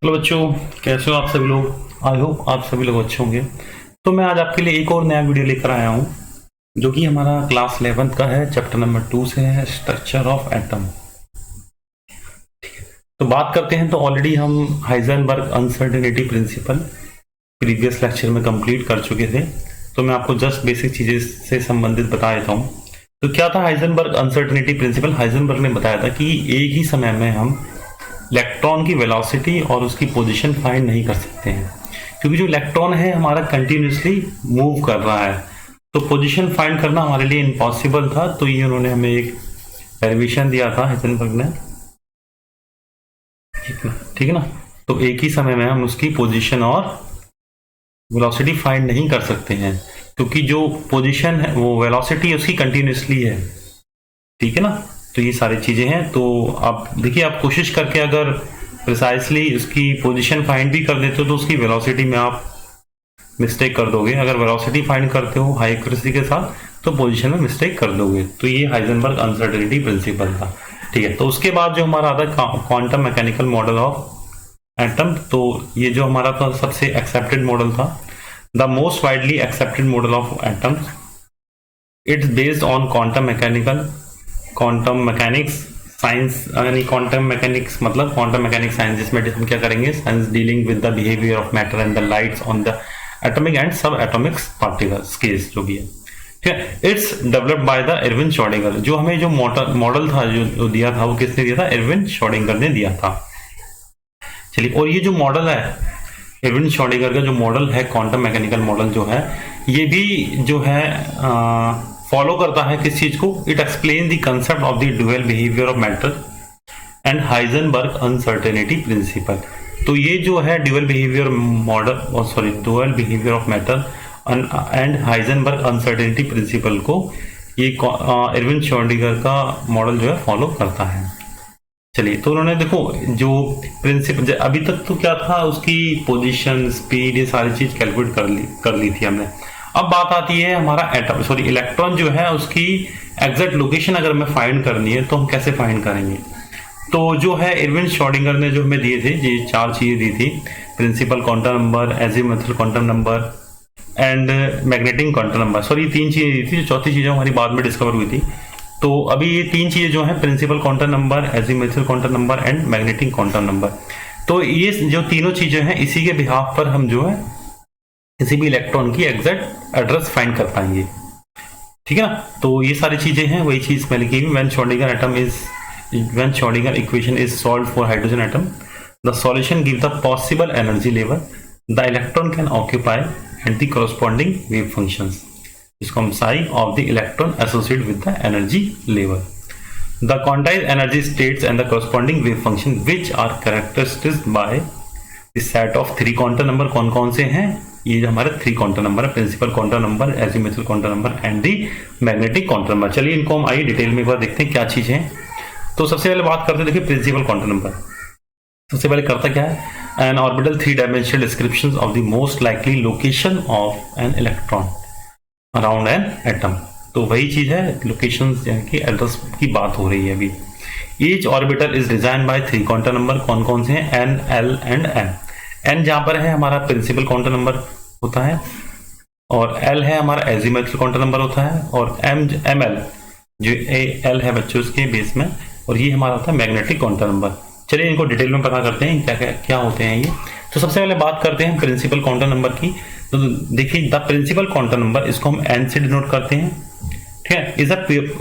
Hello बच्चों, कैसे हो आप सभी लोग। आई होप आप सभी लोग अच्छे होंगे। तो मैं आज आपके लिए एक और नया वीडियो लेकर आया हूँ जो कि हमारा क्लास 11th का है, चैप्टर नंबर 2 से है, स्ट्रक्चर ऑफ एटम। तो बात करते हैं। तो ऑलरेडी हम Heisenberg uncertainty principle previous lecture में कंप्लीट कर चुके थे। तो मैं आपको जस्ट बेसिक चीजें से संबंधित बता देता हूँ। तो क्या था हाइजेनबर्ग अनसर्टेनिटी प्रिंसिपल? हाइजेनबर्ग ने बताया था कि एक ही समय में हम इलेक्ट्रॉन की वेलोसिटी और उसकी पोजीशन फाइंड नहीं कर सकते हैं, क्योंकि जो इलेक्ट्रॉन है हमारा कंटिन्यूसली मूव कर रहा है, तो पोजीशन फाइंड करना हमारे लिए इम्पॉसिबल था। तो ये उन्होंने हमें एक डेरिवेशन दिया था हाइजेनबर्ग ने, ठीक है ना। तो एक ही समय में हम उसकी पोजीशन और वेलोसिटी फाइंड नहीं कर सकते हैं, क्योंकि जो पोजीशन है वो वेलोसिटी उसकी कंटिन्यूसली है, ठीक है ना। तो ये सारी चीजें हैं। तो आप देखिए, आप कोशिश करके अगर प्रिसाइसली उसकी पोजीशन फाइंड भी कर देते हो तो उसकी वेलोसिटी में आप मिस्टेक कर दोगे। अगर वेलोसिटी फाइंड करते हो हाई एक्यूरेसी के साथ तो पोजीशन में मिस्टेक कर दोगे। तो ये हाइजेनबर्ग अनसर्टेनिटी प्रिंसिपल था, ठीक है। तो उसके बाद जो हमारा आता है quantum mechanical model of atom, तो ये जो हमारा था सबसे एक्सेप्टेड मॉडल था, the most widely accepted model of atoms. It's based on quantum mechanics science, यानी क्वांटम मैकेनिक्स मतलब क्वांटम मैकेनिक्स साइंस, जिसमें हम क्या करेंगे, science dealing with the behaviour of matter and the lights on the atomic and सब atomic particles case जो भी है, ठीक है। It's developed by the Irwin Schrodinger. जो हमें जो मॉडल था जो दिया था वो किसने दिया था? इरविन श्रोडिंगर ने दिया था। चलिए, और ये जो मॉडल है इरविन श्रोडिंगर का, जो मॉडल है क्वांटम मैकेनिकल मॉडल जो है, ये भी जो है फॉलो करता है किस चीज को? It explain the concept of the dual behaviour of matter and Heisenberg uncertainty principle. तो ये जो है dual behaviour model, dual behaviour of matter and Heisenberg uncertainty principle को ये इरविन श्रोडिंगर का मॉडल जो है फॉलो करता है। चलिए, तो उन्होंने देखो जो प्रिंसिपल अभी तक तो क्या था, उसकी पोजीशन, स्पीड, ये सारी चीज कैलकुलेट कर ली थी हमने। अब बात आती है हमारा इलेक्ट्रॉन जो है उसकी एग्जैक्ट लोकेशन अगर हमें फाइंड करनी है तो हम कैसे फाइंड करेंगे? तो जो है इरविन श्रोडिंगर ने जो हमें दिए थे, ये 4 चीजें दी थी, principal quantum number, azimuthal quantum number and magnetic quantum number. Sorry, 3 चीजें दी थी, जो चौथी चीज हमारी बाद में डिस्कवर हुई थी। तो अभी ये 3 चीजें जो है, principal quantum number, azimuthal quantum number and magnetic quantum number, तो ये जो तीनों चीजें हैं इसी के बिहाफ पर हम जो है किसी भी इलेक्ट्रॉन की एग्जैक्ट एड्रेस फाइंड कर पाएंगे, ठीक है ना। तो ये सारी चीजें हैं, वही चीज मैं लिखी when Schrodinger equation is solved for hydrogen atom, the solution give the possible energy level the electron can occupy and the corresponding wave functions, इसको हम psi of the electron associated with the energy level, the quantized energy states and the corresponding wave function which are characterized by the set of 3 quantum number. कौन कौन से हैं? ये जो हमारे 3 quantum number है, principal quantum number, azimuthal quantum number and the magnetic quantum number. चलिए, इनको हम आइए डिटेल में एक बार देखते हैं क्या चीजें हैं। तो सबसे पहले बात करते हैं, देखिए प्रिंसिपल क्वांटम नंबर सबसे पहले करता क्या है? N orbital 3 dimensional description of the most likely location of an electron around an atom. तो वही चीज है, लोकेशन यानी कि एड्रेस की बात हो रही है अभी। Each orbital is design by 3 quantum number. कौन कौन से हैं? N, L and M. N जहां पर है हमारा प्रिंसिपल क्वांटम नंबर होता है, और एल है हमारा एजीमुथल क्वांटम नंबर होता है, और एम एल जो एल है बच्चों उसके बेस में, और ये हमारा होता है मैग्नेटिक क्वांटम नंबर। चलिए, इनको डिटेल में पता करते हैं क्या क्या क्या होते हैं ये। तो सबसे पहले बात करते हैं प्रिंसिपल क्वांटम नंबर की। तो देखिए, द प्रिंसिपल क्वांटम नंबर, इसको हम एन से डिनोट करते हैं, ठीक है।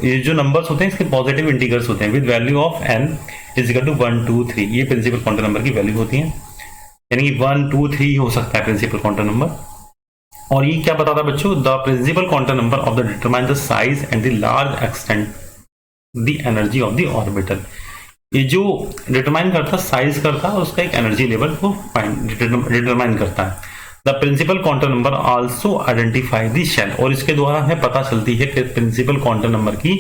ये जो नंबर्स होते हैं इसके पॉजिटिव इंटीजर्स होते हैं with value of N is equal to 1 2 3। ये प्रिंसिपल क्वांटम नंबर की वैल्यू होती है, यानी कि 1 2 3 हो सकता है प्रिंसिपल क्वांटम नंबर। और ये क्या बताता है बच्चों? The principal quantum number of the determine the size and the large extent the energy of the orbital. ये जो डिटरमाइन करता है, साइज करता है, उसका एक एनर्जी लेवल को डिटरमाइन करता है। The principal quantum number also identify the shell, और इसके द्वारा हमें पता चलती है कि प्रिंसिपल क्वांटम नंबर की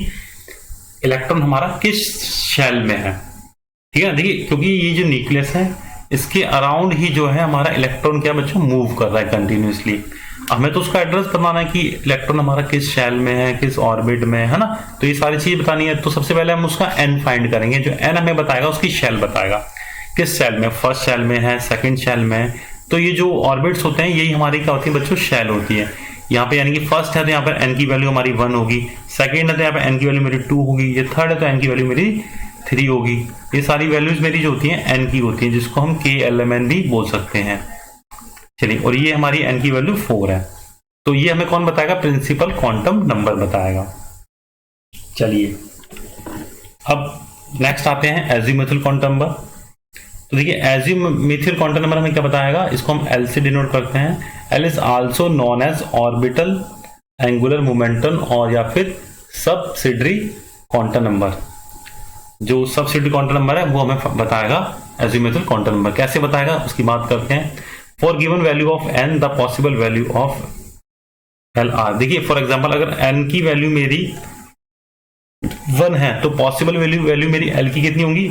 इलेक्ट्रॉन हमारा किस शेल में है, ठीक है। देखिए, क्योंकि ये जो न्यूक्लियस है इसके अराउंड ही जो है हमारा इलेक्ट्रॉन क्या बच्चों मूव कर रहा है कंटिन्यूसली। हमें तो उसका एड्रेस बताना है कि इलेक्ट्रॉन हमारा किस शेल में है, किस ऑर्बिट में है ना। तो ये सारी चीज बतानी है। तो सबसे पहले हम उसका एन फाइंड करेंगे, जो एन हमें बताएगा उसकी शेल बताएगा किस शेल में, फर्स्ट शेल में है, सेकंड शेल में है। तो ये जो ऑर्बिट्स होते हैं यही हमारी क्या होती है बच्चों, शेल होती है। यहाँ पे यानी कि फर्स्ट है तो यहाँ पर एन की वैल्यू हमारी 1 होगी, सेकंड है तो यहाँ पे एन की वैल्यू मेरी 2 होगी, ये थर्ड है तो एन की वैल्यू मेरी 3 होगी। ये सारी वैल्यूज मेरी जो होती हैं एन की होती हैं, जिसको हम KLMN भी बोल सकते हैं। चलिए, और ये हमारी एन की वैल्यू 4 है। तो ये हमें कौन बताएगा, प्रिंसिपल क्वांटम नंबर बताएगा। चलिए अब नेक्स्ट आते हैं एजीमुथल क्वांटम नंबर। तो देखिए एजीमुथल क्वांटम नंबर हमें क्या बताएगा, इसको हम L से डिनोट करते हैं। L is also known as orbital angular momentum और या फिर सबसिडरी क्वांटम नंबर। जो सबसिडरी क्वांटम नंबर है वो हमें बताएगा एजीमुथल क्वांटम नंबर। कैसे बताएगा उसकी बात करते हैं। For given value of n the possible value of LR। देखिए फॉर एग्जांपल अगर n की वैल्यू मेरी 1 है तो पॉसिबल वैल्यू मेरी L की कितनी होगी,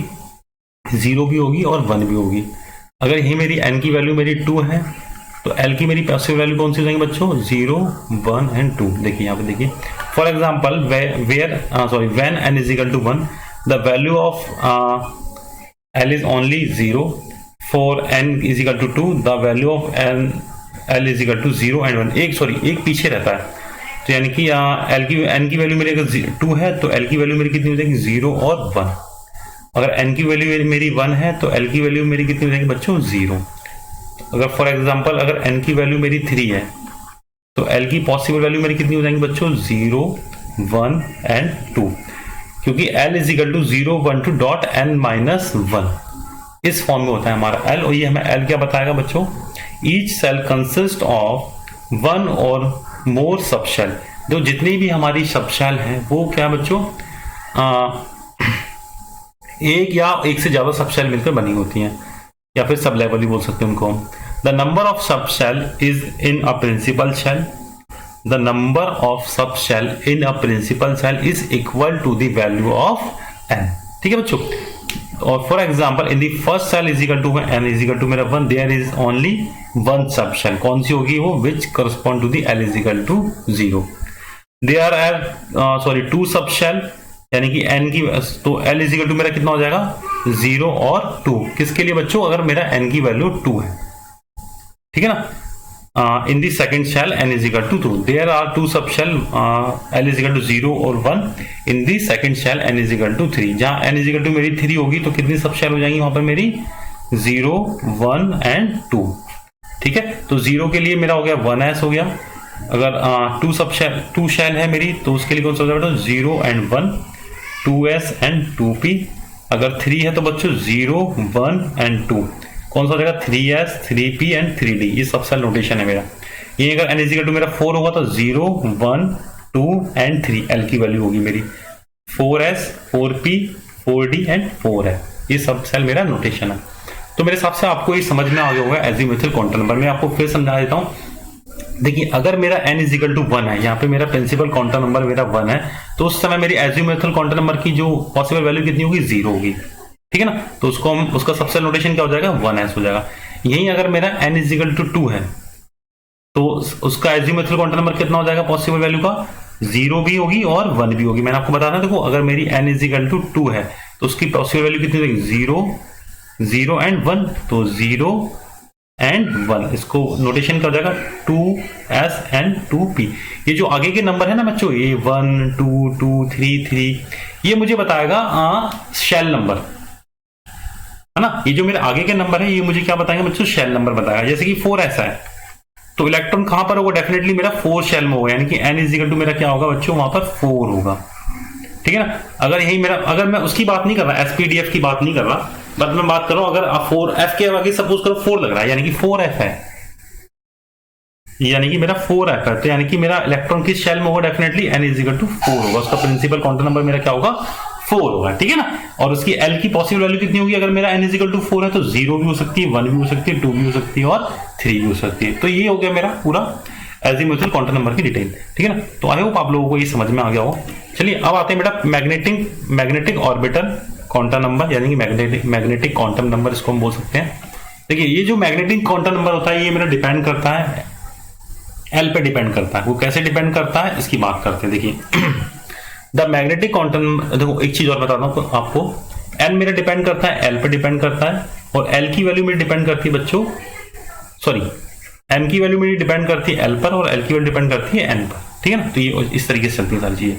0 भी होगी और 1 भी होगी। अगर यही मेरी n की वैल्यू मेरी 2 है तो L की मेरी पॉसिबल वैल्यू कौन सी हो जाएंगी बच्चों, 0, 1 एंड 2। देखिए यहाँ पे देखिए for example when n is equal to 1 the value of L is only 0। For n is equal to 2 the value of L is equal to 0 and 1। एक पीछे रहता है। तो यानी कि n की वैल्यू मेरी अगर 2 है तो L की वैल्यू मेरी कितनी हो जाएगी, 0 और 1। अगर n की वैल्यू मेरी 1 है तो L की वैल्यू मेरी कितनी हो जाएगी बच्चों, 0। अगर फॉर एग्जांपल अगर n की वैल्यू मेरी 3 है तो L की पॉसिबल वैल्यू मेरी कितनी हो जाएंगी बच्चों, 0, 1 एंड 2। क्योंकि L is equal to 0, 1, 2 dot n minus 1 इस फॉर्म में होता है हमारा L। और ये हमें L क्या बताएगा बच्चों, ईच सेल कंसिस्ट ऑफ 1 और मोर सबशेल। जो जितनी भी हमारी सबशेल है वो क्या बच्चों, एक या एक से ज्यादा सबशेल मिलकर बनी होती हैं, या फिर सब लेवल भी बोल सकते हैं उनको। The number of subshell is in a principal shell. The number of subshell in a principal shell is equal to the value of n। ठीक है बच्चों। और for example in the first shell is equal to n is equal to मेरा 1, there is only 1 subshell. कौन सी होगी वो, which correspond to the L is equal to 0। There are 2 subshell, यानी कि n की तो L इज इक्वल टू मेरा कितना हो जाएगा, 0 और 2। किसके लिए बच्चों, अगर मेरा n की वैल्यू 2 है, ठीक है ना। In the second shell n is equal to 2, there are 2 subshell L is equal to 0 और 1 in the second shell n is equal to 3। जहां n इज इक्वल टू मेरी 3 होगी तो कितनी सबशेल हो जाएंगी वहां पर मेरी, 0, 1 एंड 2। ठीक है, तो 0 के लिए मेरा हो गया 1s हो गया। अगर 2 शेल है मेरी तो उसके लिए कौन सा हो जाएगा, 0 एंड 1, 2s एंड 2p। अगर 3 है तो बच्चों 0, 1 एंड 2 कौन सा हो जाएगा, 3s, 3p एंड 3d। ये सबसेल नोटेशन है मेरा। ये अगर n इज इक्वल टू मेरा 4 होगा तो 0, 1, 2 एंड 3 L की वैल्यू होगी मेरी, 4s, 4p, 4d एंड 4 है। ये सबसेल मेरा नोटेशन है। तो मेरे हिसाब से आपको ये समझ में आ गया होगा एजीमुथल क्वांटम नंबर। मैं आपको फिर समझा देता हूं। देखिए अगर मेरा n इज इक्वल टू 1 है, यहाँ पे मेरा प्रिंसिपल क्वांटम नंबर मेरा 1 है, तो उस समय मेरी एजीमुथल क्वांटम नंबर की जो पॉसिबल वैल्यू कितनी होगी, 0 होगी। ठीक है ना। तो उसको हम उसका सबसेल नोटेशन क्या हो जाएगा, 1s हो जाएगा। यही अगर मेरा n इज इक्वल टू 2 है तो उसका एजीमुथल क्वांटम नंबर कितना हो जाएगा, पॉसिबल वैल्यू का 0 भी होगी और 1 भी होगी। मैंने आपको बताया देखो अगर मेरी n इज इक्वल टू 2 है तो उसकी पॉसिबल वैल्यू कितनी होगी, 0, 0 एंड 1। तो 0 एंड 1, इसको नोटेशन क्या हो जाएगा, 2s एंड 2p। ये जो आगे के नंबर है ना बच्चों, ये 1, 2, 2, 3, 3, ये मुझे बताएगा शेल नंबर, है ना। ये जो मेरे आगे के नंबर है ये मुझे क्या बताएंगे बच्चों, शेल नंबर बताएगा। जैसे कि 4 ऐसा है तो इलेक्ट्रॉन कहां पर होगा, डेफिनेटली मेरा 4 शेल में होगा, यानी कि n इज इक्वल टू मेरा क्या होगा बच्चों, वहां पर 4 होगा। ठीक है ना। अगर यही मेरा, अगर मैं उसकी बात नहीं कर रहा, SPDF की बात नहीं कर रहा, बट मैं बात कर रहा हूं अगर 4f के आगे सपोज करो 4 लग रहा है, यानी कि 4f है, यानी कि मेरा 4f है, तो यानी कि मेरा इलेक्ट्रॉन किस शेल में होगा, definitely n is equal to 4 होगा। उसका प्रिंसिपल क्वांटम नंबर मेरा क्या होगा, 4 होगा। ठीक है ना। और उसकी L की पॉसिबल वैल्यू कितनी होगी, अगर मेरा n इज इक्वल टू 4 है तो 0 भी हो सकती है, 1 भी हो सकती है, 2 भी हो सकती है और 3 भी हो सकती है। तो ये हो गया मेरा पूरा एजीमुथल क्वांटम नंबर की डिटेल। ठीक है ना। तो आई होप आप लोगों को ये समझ में आ गया होगा। चलिए अब आते हैं बेटा मैग्नेटिक ऑर्बिटल क्वांटम नंबर, यानी कि मैग्नेटिक क्वांटम नंबर इसको हम बोल सकते हैं। देखिए ये जो मैग्नेटिक क्वांटम नंबर होता है ये मेरा डिपेंड करता है L पे डिपेंड करता है। वो कैसे डिपेंड करता है इसकी बात करते हैं। देखिए द मैग्नेटिक क्वांटम, देखो एक चीज और बताता हूँ आपको, n मेरा डिपेंड करता है L पे डिपेंड करता है, और एल की वैल्यू मेरी डिपेंड करती है बच्चों, सॉरी एम की वैल्यू मेरी डिपेंड करती है एल पर और एल की वैल्यू डिपेंड करती है एन पर, ठीक है ना। तो ये इस तरीके से चलती है सारी चीजें।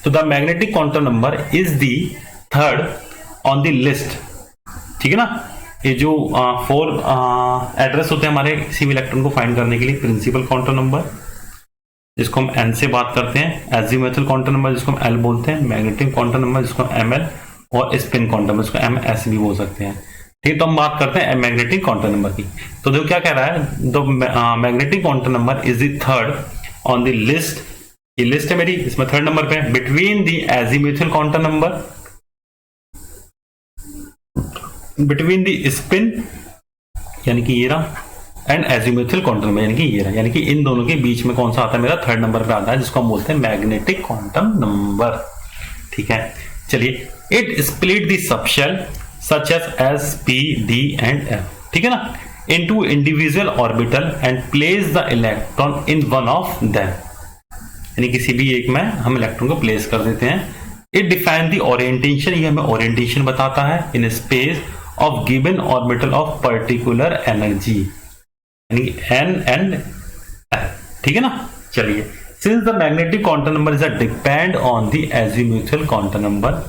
तो the magnetic quantum number is the third on the list, ठीक है ना। ये जो 4 एड्रेस होते हैं हमारे किसी भी इलेक्ट्रॉन को फाइंड करने के लिए, प्रिंसिपल क्वांटम नंबर जिसको हम एन से बात करते हैं, एजीमुथल क्वांटम नंबर जिसको हम एल बोलते हैं, मैग्नेटिक क्वांटम नंबर जिसको हम एम एल, और स्पिन क्वांटम नंबर जिसको एम एस भी बोल सकते हैं, ठीक। तो हम बात करते हैं मैग्नेटिक क्वांटम नंबर की। तो देखो क्या कह रहा है, the magnetic quantum number is the third on the list, ये लिस्ट है मेरी, इसमें थर्ड नंबर पे, between the azimuthal quantum number, between the spin यानी कि ये रहा, एंड एजीमुथल क्वांटम नंबर यानी कि ये रहा, यानी कि इन दोनों के बीच में कौन सा आता है, मेरा थर्ड नंबर पे आता है, जिसको हम बोलते हैं मैग्नेटिक क्वांटम नंबर, ठीक है। चलिए, it split the subshell such as S, P, D and F, ठीक है ना, into individual orbital and place the electron in one of them, यानी किसी भी एक में हम इलेक्ट्रॉन को प्लेस कर देते हैं। It define the orientation, ये हमें ओरिएंटेशन बताता है in space of given orbital of particular energy, यानी N and F, ठीक है ना। चलिए, since the magnetic quantum number is a depend on the azimuthal quantum number,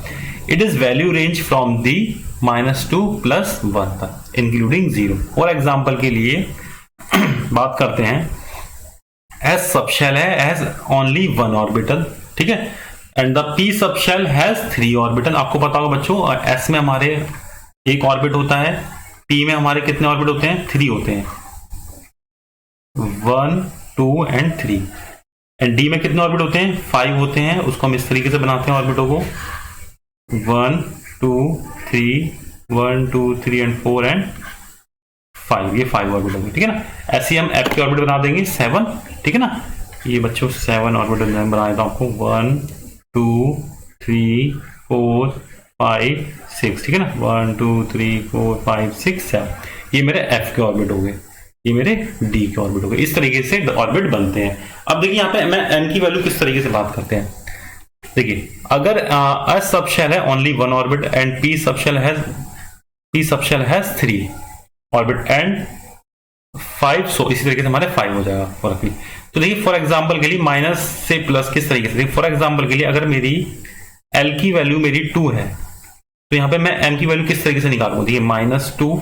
it is value range from the -2 + 1 तक including 0। और example के लिए बात करते हैं, एस सबशेल है हैज ओनली 1 ऑर्बिटल, ठीक है, and the P subshell has 3 orbital. आपको पता होगा बच्चों, एस में हमारे एक ऑर्बिट होता है, पी में हमारे कितने ऑर्बिट होते हैं, 3 होते हैं, 1, 2 एंड 3, एंड डी में कितने ऑर्बिट होते हैं, 5 होते हैं। उसको हम इस तरीके से बनाते हैं ऑर्बिटों को, 1, 2, 3, 1, 2, 3 एंड 4 एंड 5, ये 5 ऑर्बिट होंगे, ठीक है ना। ऐसे ही हम एफ के ऑर्बिट बना देंगे 7, ठीक है ना। ये बच्चों 7 ऑर्बिट बना देता हूं आपको, 1, 2, 3, 4, 5, 6, ठीक है ना, 1, 2, 3, 4, 5, 6, 7, ये मेरे एफ के ऑर्बिट हो गए, ये मेरे डी के ऑर्बिट हो गए। इस तरीके से ऑर्बिट बनते हैं। अब देखिए यहाँ पे मैं एन की वैल्यू किस तरीके से बात करते हैं। देखिए, अगर एस सबशेल है only 1 orbit and P subshell has 3 orbit and 5, सो इसी तरीके से हमारे 5 हो जाएगा फर्क नहीं। तो देखिए, फॉर एग्जांपल के लिए माइनस से प्लस किस तरीके से, फॉर एग्जांपल के लिए अगर मेरी एल की वैल्यू मेरी 2 है, तो यहाँ पे मैं एम की वैल्यू किस तरीके से निकालूंगा, देखिए -2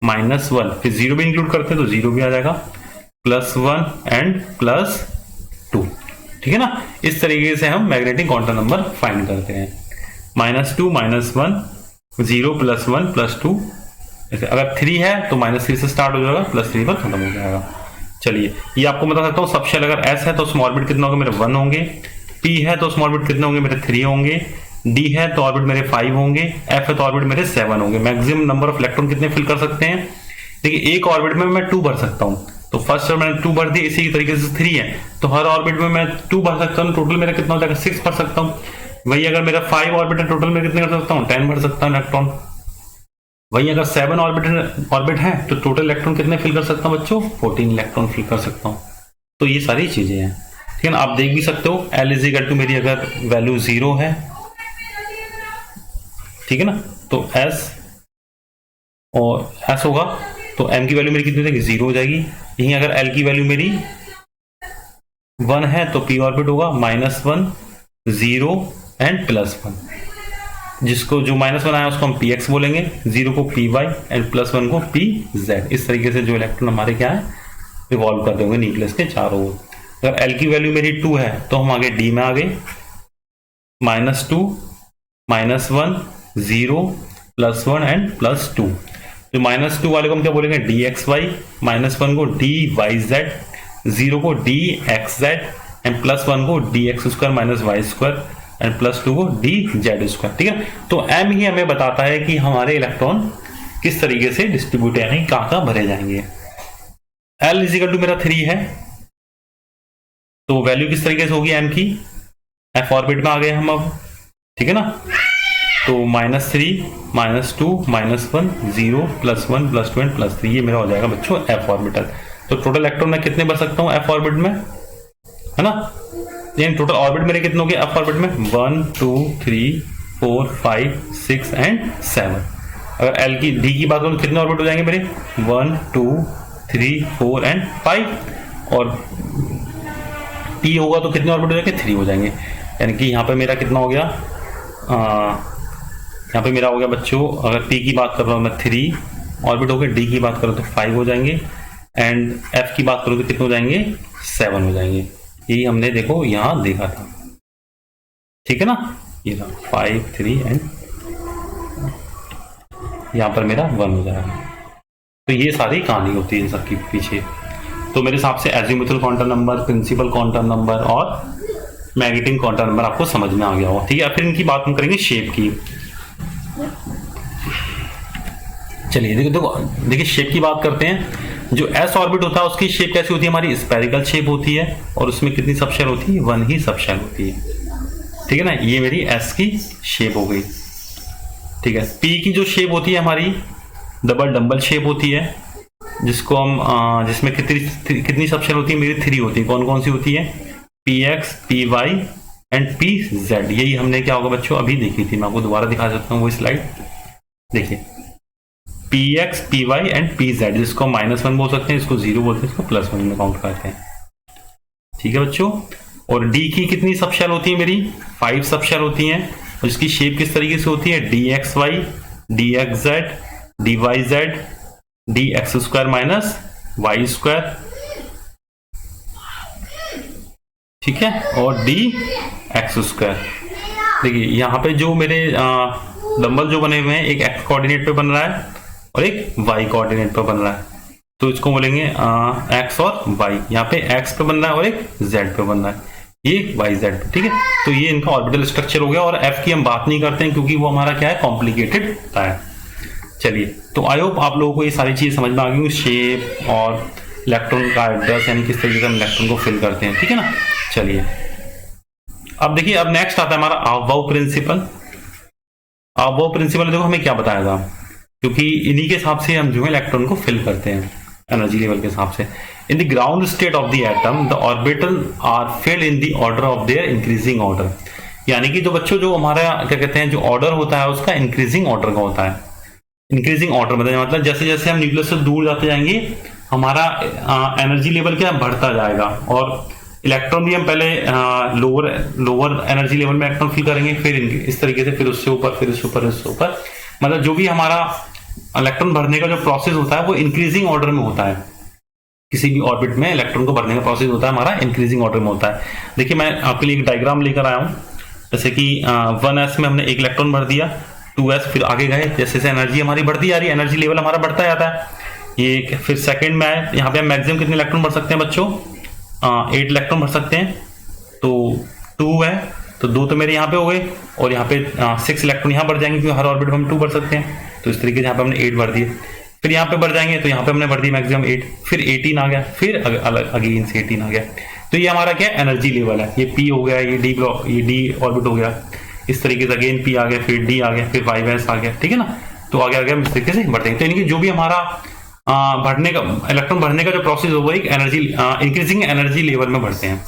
-1, फिर 0 भी इंक्लूड करते हैं तो 0 भी आ जाएगा, +1 एंड +2, ठीक है ना। इस तरीके से हम मैग्नेटिक क्वांटम नंबर फाइंड करते हैं, -2 -1 0 +1 +2, अगर 3 है तो -3 से स्टार्ट हो जाएगा, +3 पर खत्म हो जाएगा। चलिए, ये आपको बता सकता हूँ, सबशेल अगर S है तो उसमें ऑर्बिट कितना होगा, मेरे 1 होंगे, P है तो उसमें ऑर्बिट कितने होंगे, मेरे 3 होंगे, D है तो ऑर्बिट मेरे 5 होंगे, F है तो ऑर्बिट मेरे 7 होंगे। मैक्सिमम नंबर ऑफ इलेक्ट्रॉन कितने फिल कर सकते हैं, देखिए एक ऑर्बिट में मैं 2 भर सकता हूँ, तो फर्स्ट मैंने 2 भर दी, इसी तरीके से 3 है तो हर ऑर्बिट में मैं 2 भर सकता हूँ, टोटल मेरा कितना हो जाएगा, 6 भर सकता हूँ। वही अगर मेरा 5 ऑर्बिट है, टोटल में कितने कर सकता हूँ, 10 भर सकता हूँ इलेक्ट्रॉन। वही अगर 7 ऑर्बिट है तो टोटल इलेक्ट्रॉन कितने फिल कर सकता हूँ बच्चों, 14 इलेक्ट्रॉन फिल कर सकता हूँ। तो ये सारी चीजें हैं, ठीक है ना। आप देख भी सकते हो, L इज टू मेरी अगर वैल्यू 0 है, ठीक है ना, तो S और S होगा तो M की वैल्यू मेरी कितनी हो जाएगी, 0 हो जाएगी। यहीं अगर L की वैल्यू मेरी 1 है तो P ऑर्बिट होगा -1 0 एंड +1, जिसको जो -1 आया उसको हम px बोलेंगे, 0 को py एंड +1 को pz। इस तरीके से जो इलेक्ट्रॉन हमारे क्या है, रिवॉल्व कर देंगे न्यूक्लियस के चारों ओर। अगर L की वैल्यू मेरी 2 है तो हम आगे D में आ गए, -2 -1 0 +1 एंड +2। तो -2 वाले को हम क्या बोलेंगे, dxy, -1 को dyz, 0 को dxz एंड +1 को dx² - y² एंड +2 को dz², ठीक है। तो m ही हमें बताता है कि हमारे इलेक्ट्रॉन किस तरीके से डिस्ट्रीब्यूट यानी कहां भरे जाएंगे। L इजिकल टू मेरा 3 है तो वैल्यू किस तरीके से होगी m की, f ऑर्बिट में आ गए हम अब, ठीक है ना। तो -3 -2 -1 0 +1 +2 एंड +3, ये मेरा हो जाएगा बच्चों f ऑर्बिटल। तो टोटल इलेक्ट्रॉन मैं कितने भर सकता हूँ f ऑर्बिट में, है ना। यानी टोटल ऑर्बिट मेरे कितने हो गए f ऑर्बिट में, 1 2 3 4 5 6 एंड 7। अगर एल की डी की बात करूँ तो कितने ऑर्बिट हो जाएंगे मेरे, 1 2 3 4 एंड 5, और टी होगा तो कितने ऑर्बिट हो जाएंगे, 3 हो जाएंगे। यानी कि यहाँ पे मेरा कितना हो गया, यहाँ पे मेरा हो गया बच्चों, अगर पी की बात कर रहा हूँ मैं 3 ऑर्बिट हो गए, डी की बात करूँ तो 5 हो जाएंगे, एंड एफ की बात करूँ तो कितने हो जाएंगे, 7 हो जाएंगे। यही हमने देखो यहाँ देखा था, ठीक है ना। ये 5 3 एंड यहाँ पर मेरा 1 हो जाएगा। तो ये सारी कहानी होती है इन सबके पीछे। तो मेरे हिसाब से azimuthal quantum number, principal quantum number और मैग्नेटिक क्वांटम नंबर आपको समझ में आ गया हो, ठीक है। फिर इनकी बात हम करेंगे शेप की। चलिए देखिए शेप की बात करते हैं। जो एस ऑर्बिट होता है उसकी शेप कैसी होती है, हमारी स्पेरिकल शेप होती है, और उसमें कितनी सबशेल होती है, 1 ही सबशेल होती है, ठीक है ना। ये मेरी एस की शेप हो गई, ठीक है। पी की जो शेप होती है हमारी डबल डम्बल शेप होती है, जिसको हम जिसमें कितनी सबशेल होती है, मेरी 3 होती है। कौन कौन सी होती है, P X, P Y and P Z. यही हमने क्या होगा बच्चों अभी देखी थी, मैं आपको दोबारा दिखा सकता हूँ वो स्लाइड। देखिए P X, P Y and P Z, जिसको -1 बोल सकते हैं, इसको 0 बोलते हैं, इसको +1 में काउंट करते हैं, ठीक है बच्चों। और डी की कितनी सबशेल होती है, मेरी 5 सबशेल होती हैं, और इसकी शेप किस तरीके से होती है, D X Y, D X Z, D Y Z, D X square minus Y square, ठीक है, और डी एक्स स्क्वायर। देखिए यहाँ पे जो मेरे डंबल जो बने हुए हैं, एक एक्स कोऑर्डिनेट पे बन रहा है और एक वाई कोऑर्डिनेट पे बन रहा है, तो इसको बोलेंगे एक्स और वाई। यहाँ पे एक्स पे बन रहा है और एक जेड पे बन रहा है, ये वाई जेड पे, ठीक है। तो ये इनका ऑर्बिटल स्ट्रक्चर हो गया, और एफ की हम बात नहीं करते हैं क्योंकि वो हमारा क्या है, कॉम्प्लिकेटेड होता है। चलिए, तो आई होप आप लोगों को ये सारी चीज समझ में आ गई, शेप और इलेक्ट्रॉन का एड्रेस, यानी किस तरीके से हम इलेक्ट्रॉन को फिल करते हैं, ठीक है ना। चलिए अब देखिए, अब नेक्स्ट आता है हमारा अबव प्रिंसिपल। अबव प्रिंसिपल देखो हमें क्या बताया था, क्योंकि इन्हीं के हिसाब से हम जो है इलेक्ट्रॉन को फिल करते हैं एनर्जी लेवल के हिसाब से। In the ground state of the atom the orbital are filled in the order of their increasing order. यानी कि जो बच्चों जो हमारा क्या कहते हैं, जो ऑर्डर होता है उसका इंक्रीजिंग ऑर्डर का होता है। इंक्रीजिंग ऑर्डर मतलब जैसे जैसे हम न्यूक्लियस से दूर जाते जाएंगे हमारा एनर्जी लेवल क्या बढ़ता जाएगा, और इलेक्ट्रॉन भी हम पहले लोअर एनर्जी लेवल में इलेक्ट्रॉन फिल करेंगे, फिर इस तरीके से, फिर उससे ऊपर, फिर उससे ऊपर, उससे ऊपर, मतलब जो भी हमारा इलेक्ट्रॉन भरने का जो प्रोसेस होता है वो इंक्रीजिंग ऑर्डर में होता है। किसी भी ऑर्बिट में इलेक्ट्रॉन को भरने का प्रोसेस होता है हमारा इंक्रीजिंग ऑर्डर में होता है। देखिए मैं आपके लिए एक डायग्राम लेकर आया हूं, जैसे कि 1s में हमने एक इलेक्ट्रॉन भर दिया, 2s, फिर आगे गए, जैसे जैसे एनर्जी हमारी बढ़ती जा रही है, एनर्जी लेवल हमारा बढ़ता जाता है। ये फिर सेकंड में आए, यहाँ पे हम मैक्सिमम कितने इलेक्ट्रॉन भर सकते हैं बच्चों, 8 इलेक्ट्रॉन भर सकते हैं। तो 2 है तो 2 तो मेरे यहाँ पे हो गए, और यहाँ पे 6 इलेक्ट्रॉन यहाँ बढ़ जाएंगे क्योंकि हर ऑर्बिट में हम 2 भर सकते हैं। तो इस तरीके से यहाँ पे हमने 8 भर दिए, फिर यहाँ पे बढ़ जाएंगे तो यहाँ पे हमने भर दी मैक्सिमम 8, फिर 18 आ गया, फिर अगेन से 18 आ गया। तो ये हमारा क्या एनर्जी लेवल है, ये पी हो गया, ये डी ब्लॉक, ये डी ऑर्बिट हो गया, इस तरीके से अगेन पी आ गया, फिर डी आ गया, फिर 5s आ गया, ठीक है ना। तो आगे आगे हम इस तरीके से बढ़ते हैं। तो इनकी जो भी हमारा बढ़ने का इलेक्ट्रॉन भरने का जो प्रोसेस होगा एक एनर्जी इंक्रीजिंग एनर्जी लेवल में बढ़ते हैं,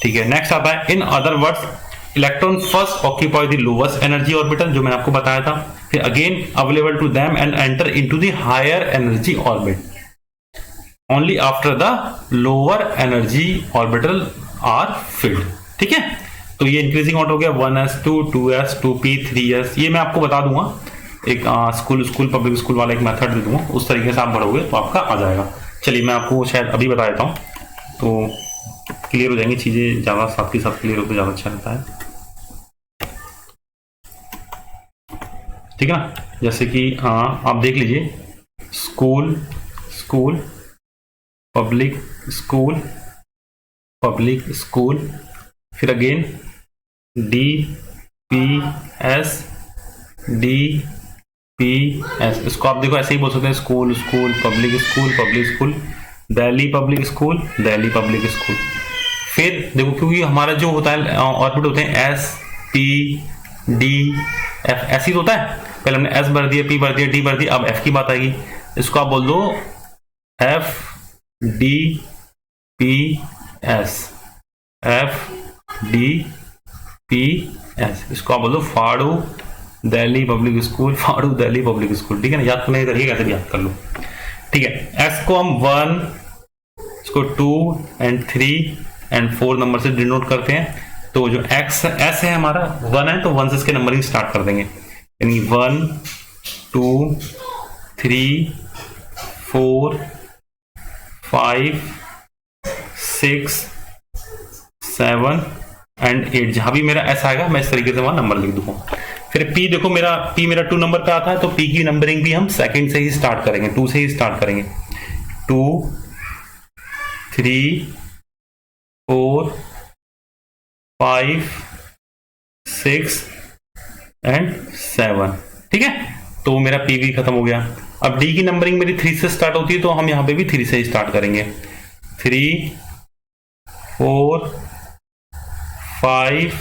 ठीक है। नेक्स्ट आता है in other words electron first occupy the lowest energy orbital, जो मैंने आपको बताया था, फिर again available to them and enter into the higher energy orbit only after the lower energy orbital are filled, ठीक है। तो ये इंक्रीजिंग ऑर्डर हो गया 1s 2 2s 2p 3s। ये मैं आपको बता दूंगा, एक स्कूल पब्लिक स्कूल वाला एक मेथड दे दूंगा, उस तरीके से आप बढ़ोगे तो आपका आ जाएगा। चलिए मैं आपको शायद अभी बता देता हूँ तो क्लियर हो जाएंगी चीजें, ज्यादा साथ के साथ क्लियर हो तो ज्यादा अच्छा रहता है, ठीक है ना। जैसे कि आप देख लीजिए, school school public school public school, फिर again D P S D P S. इसको आप देखो ऐसे ही बोल सकते हैं, school school public school, Delhi public school, Delhi public school. फिर देखो क्योंकि हमारा जो होता है ऑर्बिट होते हैं एस पी डी एफ, ऐसे ही होता है। पहले हमने एस भर दिया, पी भर दिया, डी भर दिया, अब एफ की बात आएगी, इसको आप बोल दो F D P S, F D P S. इसको आप बोल दो फाड़ू दिल्ली पब्लिक स्कूल, फाड़ू दिल्ली पब्लिक स्कूल, ठीक है ना, याद तो नहीं करिए, कैसे भी याद कर लो, ठीक है। एस को हम 1, इसको 2 एंड 3 एंड 4 नंबर से डिनोट करते हैं। तो जो एक्स एस है हमारा 1 है, तो 1 से इसके नंबरिंग स्टार्ट कर देंगे, यानी 1 2 3 4 5 6 7 एंड 8। जहां भी मेरा एस आएगा मैं इस तरीके से वहां नंबर लिख दूंगा। फिर पी देखो, पी मेरा 2 नंबर पे आता है, तो पी की नंबरिंग भी हम सेकंड से ही स्टार्ट करेंगे, 2 से ही स्टार्ट करेंगे। 2 3 4 5 6 एंड 7, ठीक है। तो मेरा पी भी खत्म हो गया। अब डी की नंबरिंग मेरी 3 से स्टार्ट होती है, तो हम यहां पे भी 3 से ही स्टार्ट करेंगे। 3 4 5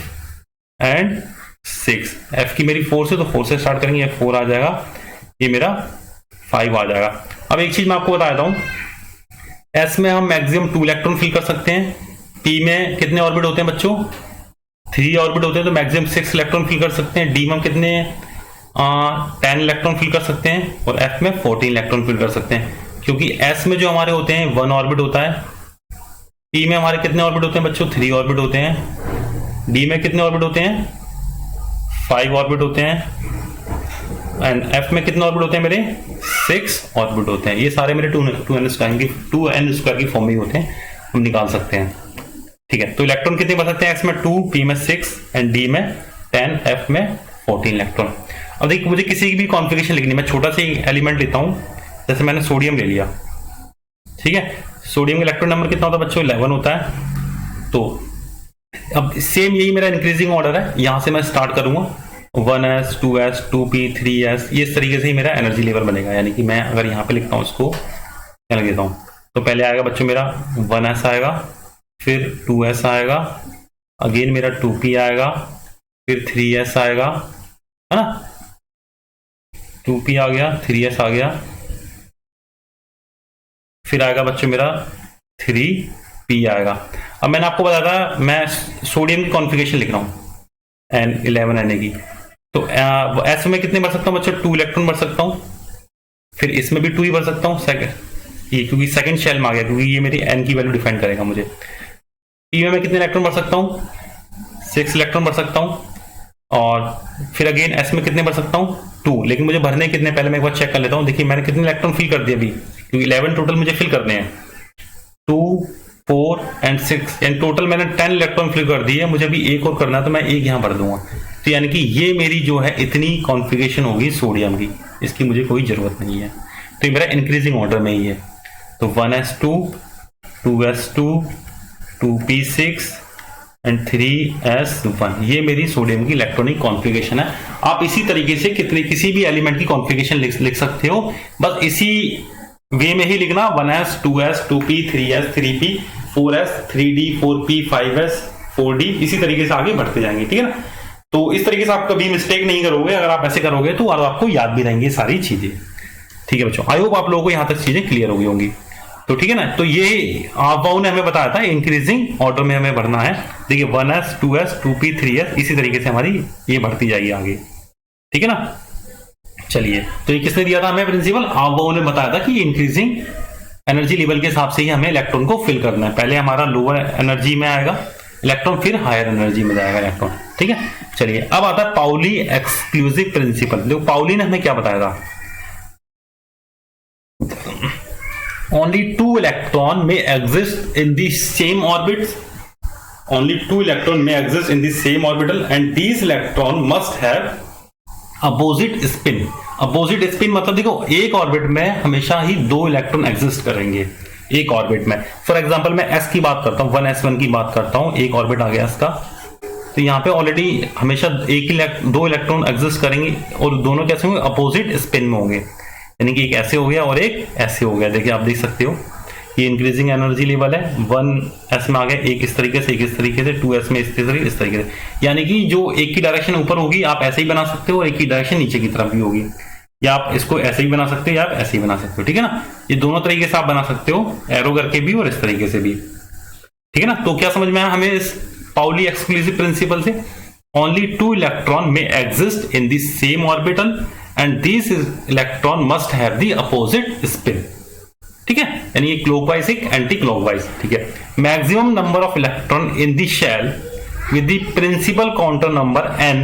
एंड 6। एफ की मेरी 4 से, तो 4 से स्टार्ट करेंगे, ये 4 आ जाएगा, ये मेरा 5 आ जाएगा। अब एक चीज मैं आपको बता देता हूं, एस में हम मैक्सिमम 2 इलेक्ट्रॉन फिल कर सकते हैं। पी में कितने ऑर्बिट होते हैं बच्चों? 3 ऑर्बिट होते हैं, तो मैक्सिमम 6 इलेक्ट्रॉन फिल कर सकते हैं। डी में हम कितने 10 इलेक्ट्रॉन फिल कर सकते हैं, और एफ में 14 इलेक्ट्रॉन फिल कर सकते हैं, क्योंकि एस में जो हमारे होते हैं 1 ऑर्बिट होता है। पी में हमारे कितने ऑर्बिट होते हैं बच्चों? 3 ऑर्बिट होते हैं। डी में कितने ऑर्बिट होते हैं? 5 ऑर्बिट होते हैं। एंड एफ में कितने ऑर्बिट होते हैं मेरे? 6 ऑर्बिट होते हैं। ये सारे मेरे 2n स्क्वायर की फॉर्म में होते हैं, हम निकाल सकते हैं, ठीक है। तो इलेक्ट्रॉन कितने बन सकते हैं? एक्स में 2, पी में 6 एंड डी में 10, एफ में 14 इलेक्ट्रॉन। अब देखिए, मुझे किसी की भी कॉन्फ़िगरेशन लिखनी है, मैं छोटा सा एलिमेंट लेता हूं, जैसे मैंने सोडियम ले लिया, ठीक है। सोडियम का इलेक्ट्रॉन नंबर कितना होता है बच्चों? 11 होता है। तो अब सेम यही मेरा इंक्रीजिंग ऑर्डर है, यहां से मैं स्टार्ट करूंगा 1s 2s 2p 3s, ये इस तरीके से ही मेरा एनर्जी लेवल बनेगा। यानी कि मैं अगर यहाँ पे लिखता हूँ इसको, क्या लिख देता हूँ, तो पहले आएगा बच्चों मेरा 1s आएगा, फिर 2s आएगा, अगेन मेरा 2p आएगा, फिर 3s आएगा, है ना, 2p आ गया, 3s आ गया, फिर आएगा बच्चों मेरा 3p आएगा। अब मैंने आपको बताया था मैं सोडियम की कॉन्फ़िगरेशन लिख रहा हूँ N11Na की, तो एस में कितने भर सकता हूँ बच्चों? 2 इलेक्ट्रॉन भर सकता हूँ। फिर इसमें भी 2 ही भर सकता हूँ, ये क्योंकि सेकंड शेल में आ गया, क्योंकि ये मेरी एन की वैल्यू डिफाइन करेगा मुझे। पी में मैं कितने इलेक्ट्रॉन भर सकता हूँ? 6 इलेक्ट्रॉन भर सकता हूँ। और फिर अगेन एस में कितने भर सकता हूँ? 2। लेकिन मुझे भरने कितने, पहले मैं एक बार चेक कर लेता हूँ। देखिए मैंने कितने इलेक्ट्रॉन फिल कर दिए अभी, क्योंकि 11 टोटल मुझे फिल करने हैं, 2 4 एंड 6, एंड टोटल मैंने 10 इलेक्ट्रॉन फिल कर दिए, मुझे अभी एक और करना है, तो मैं एक यहाँ भर दूंगा। तो यानी कि ये मेरी जो है इतनी कॉन्फ़िगरेशन होगी सोडियम की, इसकी मुझे कोई जरूरत नहीं है। तो ये मेरा इंक्रीजिंग ऑर्डर में ही है। तो 1s2 2s2 2p6 and 3s1, ये मेरी सोडियम की इलेक्ट्रॉनिक कॉन्फ़िगरेशन है। आप इसी तरीके से किसी भी एलिमेंट की कॉन्फ़िगरेशन लिख सकते हो, बस इसी वे में ही लिखना, 1s 2s 2p 3s 3p 4s 3d 4p 5s 4d, इसी तरीके से आगे बढ़ते जाएंगे, ठीक है ना। तो इस तरीके से आप कभी मिस्टेक नहीं करोगे, अगर आप ऐसे करोगे तो आपको याद भी रहेंगी सारी चीजें, ठीक है बच्चों। आई होप आप लोगों को यहां तक चीजें क्लियर हो गई होंगी, तो ठीक है ना। तो ये आपवाओ ने हमें बताया था इंक्रीजिंग ऑर्डर में हमें बढ़ना है। देखिए 1s 2s 2p 3s, इसी तरीके से हमारी ये बढ़ती जाएगी आगे, ठीक है ना। चलिए, तो ये किसने दिया था हमें प्रिंसिपल? आपवाओ ने बताया था कि इंक्रीजिंग एनर्जी लेवल के हिसाब से ही हमें इलेक्ट्रॉन को फिल करना है। पहले हमारा लोअर एनर्जी में आएगा इलेक्ट्रॉन, फिर हायर एनर्जी में जाएगा इलेक्ट्रॉन, ठीक है। चलिए, अब आता है पाउली एक्सक्लूसिव प्रिंसिपल। देखो पाउली ने हमें क्या बताया था, only 2 electron may exist in the same orbits, only 2 electron may exist in the same orbital and these electron must have opposite spin। opposite spin मतलब देखो, एक ऑर्बिट में हमेशा ही 2 इलेक्ट्रॉन एग्जिस्ट करेंगे एक ऑर्बिट में। फॉर एग्जांपल मैं s की बात करता हूं, 1s1 की बात करता हूं, एक ऑर्बिट आ गया इसका, तो यहाँ पे ऑलरेडी हमेशा 2 इलेक्ट्रॉन एग्जिस्ट करेंगे, और दोनों कैसे होंगे? अपोजिट स्पिन में होंगे, यानी कि एक ऐसे हो गया और एक ऐसे हो गया। देखिए आप देख सकते हो, ये इंक्रीजिंग एनर्जी लेवल है, 1s में आ गया एक इस तरीके से, एक इस तरीके से, 2s में इस तरीके से, यानी कि जो एक की डायरेक्शन ऊपर होगी आप ऐसे ही बना सकते हो, और एक की डायरेक्शन नीचे की तरफ भी होगी, या आप इसको ऐसे ही बना सकते हो या आप ऐसे ही बना सकते हो, ठीक है ना। ये दोनों तरीके से आप बना सकते हो, एरो करके भी और इस तरीके से भी, ठीक है ना। तो क्या समझ में आया हमें इस पाउली एक्सक्लूसिव प्रिंसिपल से? only 2 electron may exist in the same orbital and these electron must have the opposite spin. ठीक है, यानी ये क्लॉकवाइज एक एंटी क्लॉकवाइज। ठीक है, maximum number of electron in the shell with the principal quantum number n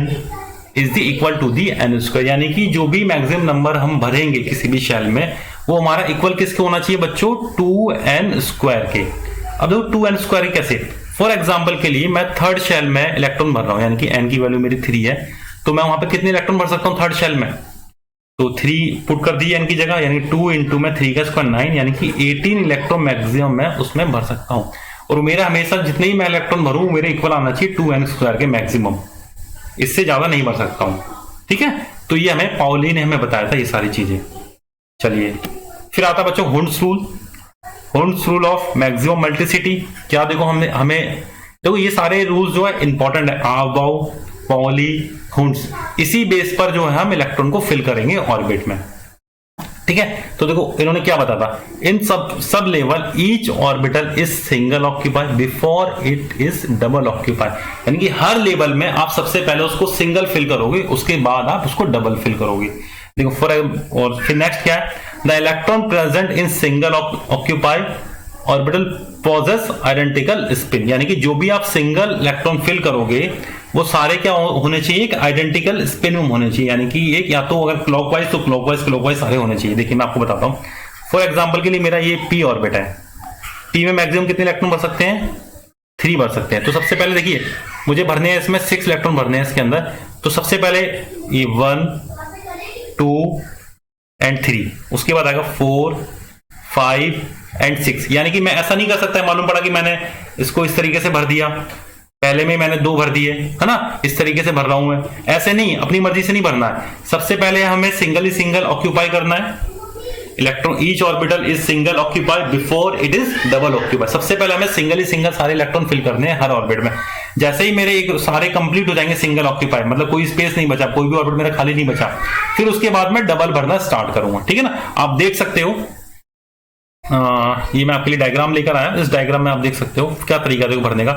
is the equal to the n square, यानी कि जो भी मैक्सिमम नंबर हम भरेंगे किसी भी शेल में वो हमारा इक्वल किसके होना चाहिए बच्चों, 2n स्क्वायर के। अब देखो 2n स्क्वायर कैसे, फॉर एग्जांपल के लिए मैं थर्ड शेल में इलेक्ट्रॉन भर रहा हूं, यानी कि n की वैल्यू मेरी 3 है, तो मैं वहां पे कितने इलेक्ट्रॉन भर सकता हूं थर्ड शेल में, तो 3 पुट कर दी n की जगह, यानी 2 इंटू में 3 का स्क्वायर 9, यानी कि 18 इलेक्ट्रॉन मैक्सिमम मैं उसमें भर सकता हूं। और मेरा हमेशा जितने ही मैं इलेक्ट्रॉन भरूं मेरे इक्वल आना चाहिए 2n स्क्वायर के मैक्सिमम, इससे ज्यादा नहीं भर सकता हूं। ठीक है, तो ये हमें पाउली ने हमें बताया था ये सारी चीजें। चलिए फिर आता बच्चों Hund's rule. Hund's rule of maximum multiplicity. क्या देखो हमें देखो ये सारे रूल्स जो है इंपॉर्टेंट है, आबाउ, पॉली, हुंड्स, इसी बेस पर जो है हम इलेक्ट्रॉन को फिल करेंगे ऑर्बिट में। ठीक है, तो देखो इन्होंने क्या बताया था, इन sub level each orbital is single occupy before it is double occupy, यानी कि हर लेवल में आप सबसे पहले उसको सिंगल फिल करोगे, उसके बाद आप उसको डबल फिल करोगे। देखो और फिर नेक्स्ट क्या है, the electron present in single occupy orbital possess identical spin, यानी कि जो भी आप सिंगल इलेक्ट्रॉन फिल करोगे वो सारे क्या होने चाहिए, एक आइडेंटिकल स्पिन में होने चाहिए, यानी कि एक या तो अगर क्लॉकवाइज तो क्लॉकवाइज सारे होने चाहिए। देखिए मैं आपको बताता हूं, फॉर एग्जांपल के लिए मेरा ये p ऑर्बिट है, p में मैक्सिमम कितने इलेक्ट्रॉन भर सकते हैं, 3 भर सकते हैं। तो सबसे पहले देखिए मुझे भरने हैं इसमें 6 इलेक्ट्रॉन भरने हैं इसके अंदर, तो सबसे पहले ये 1 2 एंड 3, उसके बाद आएगा 4 5 एंड 6, यानी कि मैं ऐसा नहीं कर सकता, मालूम पड़ा कि मैंने इसको इस तरीके से भर दिया, पहले में मैंने 2 भर दिए है ना, इस तरीके से भर रहा हूं मैं, ऐसे नहीं, अपनी मर्जी से नहीं भरना है। सबसे पहले हमें सिंगल ऑक्यूपाई करना है, electron each orbital is single occupy before it is double occupy. सबसे पहले हमें सिंगल सारे इलेक्ट्रॉन फिल करने हैं हर ऑर्बिट में। जैसे ही मेरे एक सारे कंप्लीट हो जाएंगे सिंगल ऑक्यूपाई, मतलब कोई स्पेस नहीं बचा, कोई भी ऑर्बिट मेरा खाली नहीं बचा, फिर उसके बाद मैं डबल भरना स्टार्ट करूंगा। ठीक है ना, आप देख सकते हो ये मैं आपके लिए डायग्राम लेकर आया, इस डायग्राम में आप देख सकते हो क्या तरीका देखो भरने का।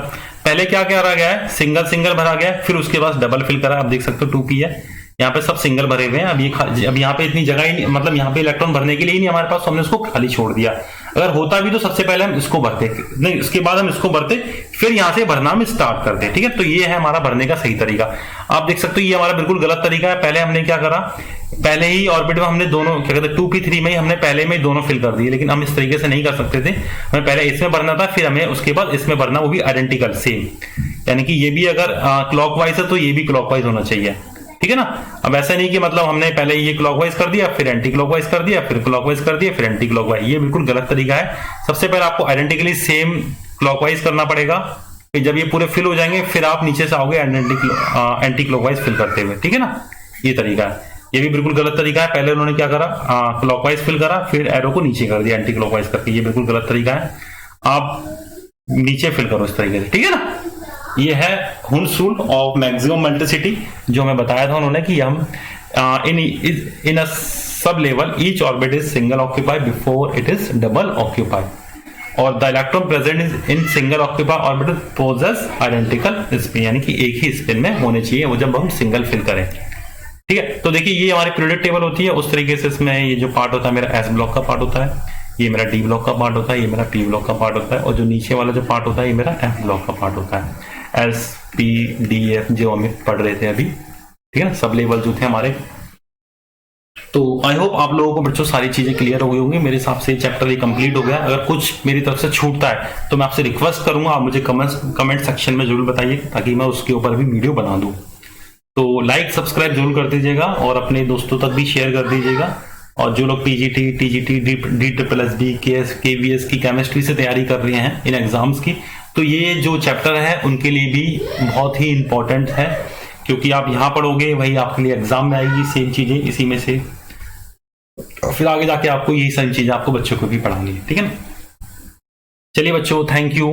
पहले क्या करा गया है, सिंगल भरा गया, फिर उसके बाद डबल फिल करा, आप देख सकते हो 2p है, यहाँ पे सब सिंगल भरे हुए हैं। अब यहाँ पे इतनी जगह ही नहीं, मतलब यहाँ पे इलेक्ट्रॉन भरने के लिए ही नहीं हमारे पास, तो हमने उसको खाली छोड़ दिया। अगर होता भी तो सबसे पहले हम इसको भरते, नहीं इसके बाद हम इसको भरते, फिर यहाँ से भरना हम स्टार्ट करते। ठीक है, तो ये है हमारा भरने का सही तरीका। आप देख सकते हो ये हमारा बिल्कुल गलत तरीका है। पहले हमने क्या करा, पहले ही ऑर्बिट में हमने दोनों क्या कहते हैं 2p3 में ही हमने पहले में दोनों फिल कर दिए, लेकिन हम इस तरीके से नहीं कर सकते थे। हमें पहले इसमें भरना था, फिर हमें उसके बाद इसमें भरना, वो भी आइडेंटिकल सेम, यानी कि ये भी अगर क्लॉकवाइज है तो ये भी क्लॉकवाइज होना चाहिए। ठीक है ना, अब ऐसा नहीं कि मतलब हमने पहले ये क्लॉकवाइज कर दिया, फिर एंटी क्लॉकवाइज कर दिया, फिर क्लॉकवाइज कर दिया, फिर एंटी क्लॉकवाइज, ये बिल्कुल गलत तरीका है। सबसे पहले आपको आइडेंटिकली सेम क्लॉकवाइज करना पड़ेगा, फिर जब ये पूरे फिल हो जाएंगे फिर आप नीचे से आओगे एंटी क्लॉकवाइज फिल करते हुए। ठीक है ना, ये तरीका है, ये भी बिल्कुल गलत तरीका है। पहले उन्होंने क्या करा, क्लॉकवाइज फिल करा, फिर एरो को नीचे कर दिया एंटी क्लॉकवाइज करके, ये बिल्कुल गलत तरीका है। आप नीचे फिल करो इस तरीके से। ठीक है ना, ये है Hund's rule of maximum multiplicity, जो हमें बताया था उन्होंने कि हम in a sublevel each orbit is single occupy before it is double occupy, और the electron present in single occupy orbital possess identical spin, यानी कि एक ही स्पिन में होने चाहिए वो जब हम सिंगल फिल करें। ठीक है, तो देखिए ये हमारी पीरियोडिक टेबल होती है, उस तरीके से इसमें ये जो पार्ट होता है मेरा एस ब्लॉक का पार्ट होता है, ये मेरा डी ब्लॉक का पार्ट होता है, ये मेरा पी ब्लॉक का पार्ट होता है, और जो नीचे वाला जो पार्ट होता है ये मेरा एफ ब्लॉक का पार्ट होता है। एस पी डी एफ जो हम पढ़ रहे थे अभी, ठीक है ना, सब लेवल जो थे हमारे। तो आई होप आप लोगों को बच्चों सारी चीजें क्लियर हो गई होंगी। मेरे हिसाब से चैप्टर ये कंप्लीट हो गया। अगर कुछ मेरी तरफ से छूटता है तो मैं आपसे रिक्वेस्ट करूंगा, आप मुझे कमेंट सेक्शन में जरूर बताइए, ताकि मैं उसके ऊपर भी वीडियो बना दूं। तो लाइक सब्सक्राइब जरूर कर दीजिएगा और अपने दोस्तों तक भी शेयर कर दीजिएगा। और जो लोग पीजीटी, टीजीटी, DSSB, KVS की केमिस्ट्री से तैयारी कर रहे हैं इन एग्जाम्स की, तो ये जो चैप्टर है उनके लिए भी बहुत ही इंपॉर्टेंट है, क्योंकि आप यहाँ पढ़ोगे वही आपके लिए एग्जाम में आएगी सेम चीजें इसी में से, फिर आगे जाके आपको यही सारी चीजें आपको बच्चों को भी पढ़ानी है। ठीक है ना, चलिए बच्चों, थैंक यू।